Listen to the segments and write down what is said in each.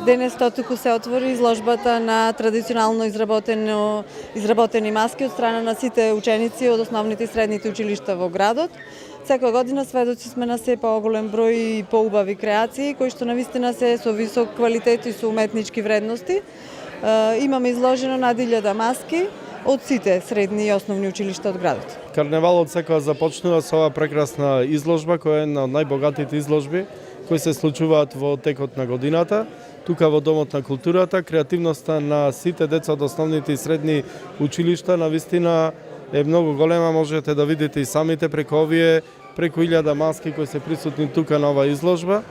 Денес тотуку се отвори изложбата на традиционално изработени маски од страна на сите ученици од основните и средните училишта во градот. Секоја година сведоци сме на се поголем број и поубави креации, кои што навистина се со висок квалитет и со уметнички вредности. Имаме изложено над 1000 маски од сите средни и основни училишта од градот. Карневалот секоја започнува со оваа прекрасна изложба, која е една од најбогатите изложби кои се случуваат во текот на годината. Тука во Домот на културата, креативноста на сите деца од основните и средни училишта навистина е многу голема, можете да видите и самите преку 1000 маски кои се присутни тука на оваа изложба.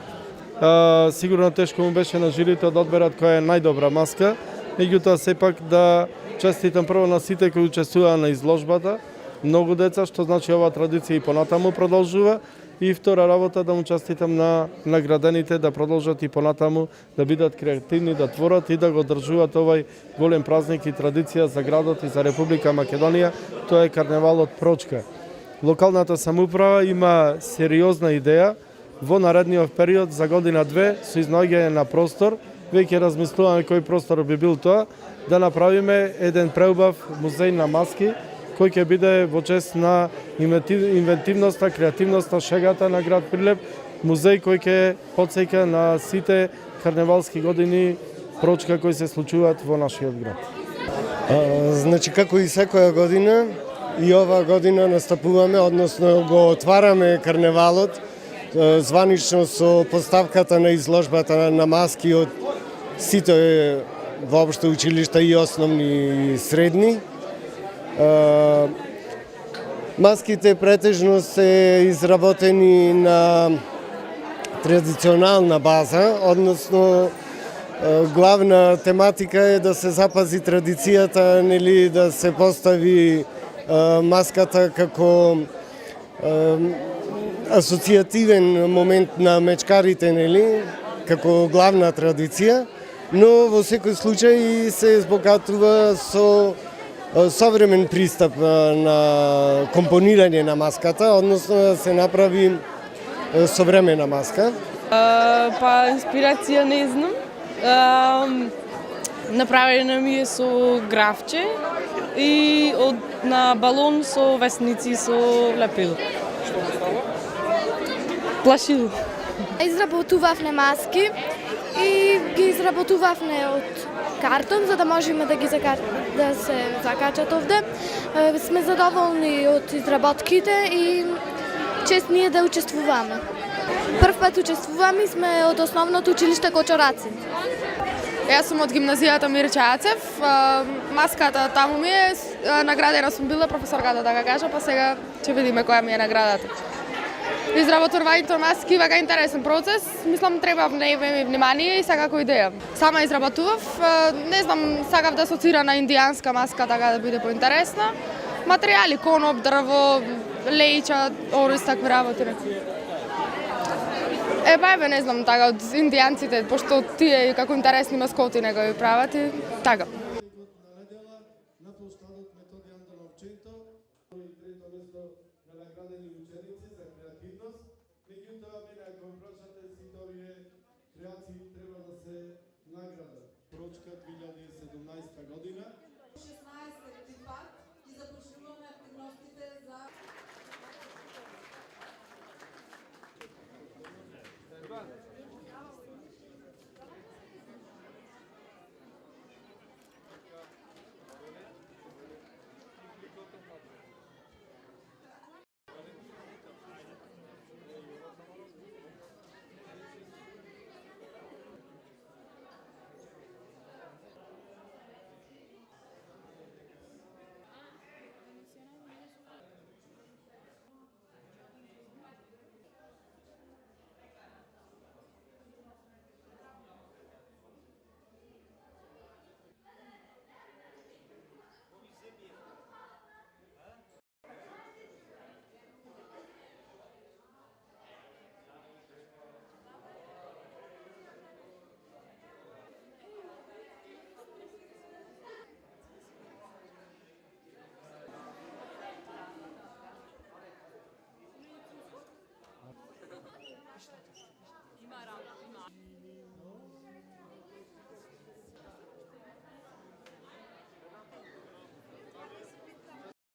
Сигурно тешко му беше на жирито да одберат која е најдобра маска, меѓутоа сепак да честитам прво на сите кои учествуваа на изложбата, многу деца, што значи оваа традиција и понатаму продолжува. И втора работа да му честитам на наградените да продолжат и понатаму да бидат креативни, да творат и да го одржуваат овај голем празник и традиција за градот и за Република Македонија. Тоа е карневалот Прочка. Локалната самоуправа има сериозна идеја во наредниот период за година-две со изнаоѓање на простор. Веќе размислуваме кој простор би бил тоа, да направиме еден преубав музеј на маски кој ќе биде во чест на инвентивноста, креативноста, шегата на град Прилеп, музеј кој ќе потсеќа на сите карневалски години Прочка кои се случуваат во нашиот град. Значи, како и секоја година, и ова година настапуваме, односно го отвараме карневалот, званично со поставката на изложбата на маски од сите воопшто училишта и основни и средни. Маските претежно се изработени на традиционална база, односно главна тематика е да се запази традицијата, нели, да се постави маската како асоцијативен момент на мечкарите, нели, како главна традиција, но во секој случај се збогатува со современ пристап на компонирање на маската, односно да се направи современа маска. Инспирација не знам. Направена ми е со графче и на балон со весници со лепило. Плашило. Изработувавме маски и ги изработувавме од картон, за да можеме да се закачат овде. Сме задоволни од изработките и честни е да учествуваме. Прв пат учествуваме и сме од основното училиште Кочораци. Јас сум од гимназијата Мирче Ацев. Маската таму ми е, наградена сум била професорката, да га кажа, па сега ќе видиме која ми е наградата. Изработувањето маски вака интересен процес, мислам треба да имаме внимание и секако идеја. Сама изработував, не знам, сакав да асоцира на индијанска маска, така да биде поинтересна. Материјали, коноп, дрво, лејча, ориз, такви работи. Не знам, така, од индијанците, пошто тие како интересни маскоти него ја прават и така.